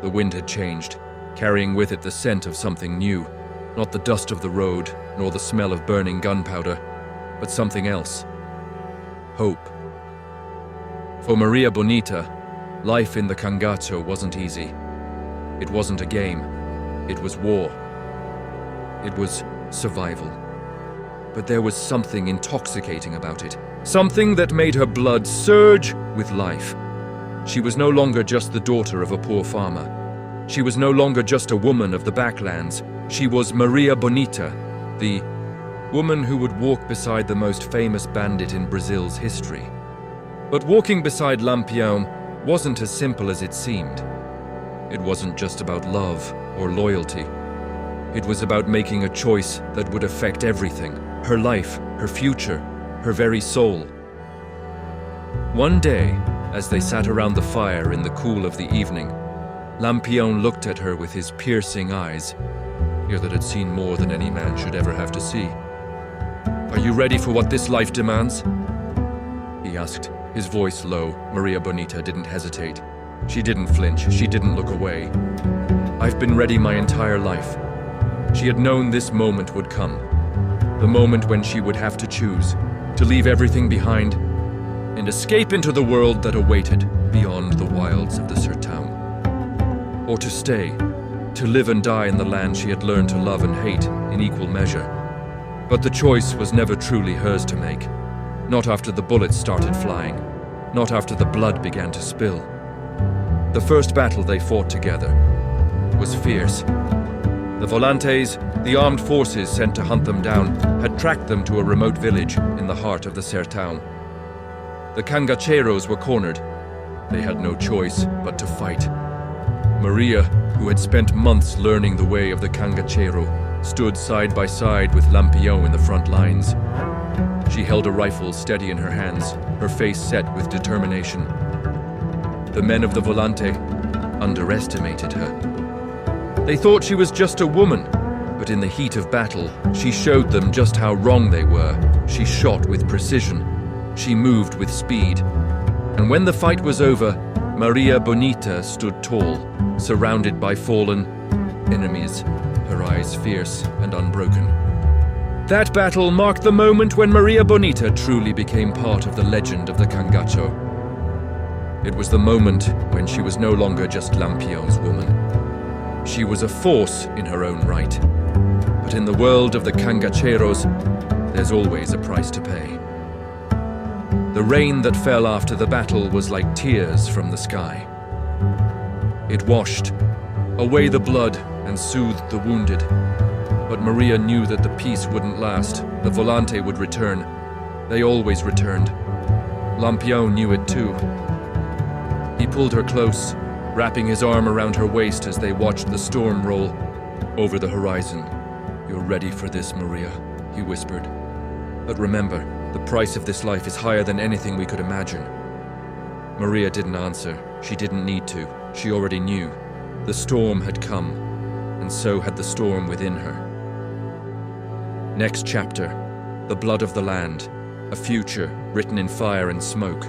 The wind had changed, carrying with it the scent of something new, not the dust of the road, nor the smell of burning gunpowder, but something else. Hope. For Maria Bonita, life in the Cangaço wasn't easy. It wasn't a game. It was war. It was survival. But there was something intoxicating about it. Something that made her blood surge with life. She was no longer just the daughter of a poor farmer. She was no longer just a woman of the backlands. She was Maria Bonita, the woman who would walk beside the most famous bandit in Brazil's history. But walking beside Lampião wasn't as simple as it seemed. It wasn't just about love or loyalty. It was about making a choice that would affect everything, her life, her future, her very soul. One day, as they sat around the fire in the cool of the evening, Lampião looked at her with his piercing eyes, that had seen more than any man should ever have to see. "Are you ready for what this life demands?" he asked, his voice low. Maria Bonita didn't hesitate. She didn't flinch. She didn't look away. "I've been ready my entire life." She had known this moment would come. The moment when she would have to choose, to leave everything behind and escape into the world that awaited beyond the wilds of the sertão. Or to stay, to live and die in the land she had learned to love and hate in equal measure. But the choice was never truly hers to make. Not after the bullets started flying. Not after the blood began to spill. The first battle they fought together was fierce. The volantes, the armed forces sent to hunt them down, had tracked them to a remote village in the heart of the sertão. The cangaceiros were cornered. They had no choice but to fight. Maria, who had spent months learning the way of the cangaceiro, stood side by side with Lampião in the front lines. She held a rifle steady in her hands, her face set with determination. The men of the volante underestimated her. They thought she was just a woman, but in the heat of battle, she showed them just how wrong they were. She shot with precision. She moved with speed. And when the fight was over, Maria Bonita stood tall, surrounded by fallen enemies, her eyes fierce and unbroken. That battle marked the moment when Maria Bonita truly became part of the legend of the Cangaço. It was the moment when she was no longer just Lampião's woman. She was a force in her own right. But in the world of the cangaceiros, there's always a price to pay. The rain that fell after the battle was like tears from the sky. It washed away the blood and soothed the wounded. But Maria knew that the peace wouldn't last. The volante would return. They always returned. Lampião knew it too. He pulled her close, wrapping his arm around her waist as they watched the storm roll over the horizon. "You're ready for this, Maria," he whispered. "But remember, the price of this life is higher than anything we could imagine." Maria didn't answer. She didn't need to. She already knew. The storm had come, and so had the storm within her. Next chapter, the blood of the land, a future written in fire and smoke.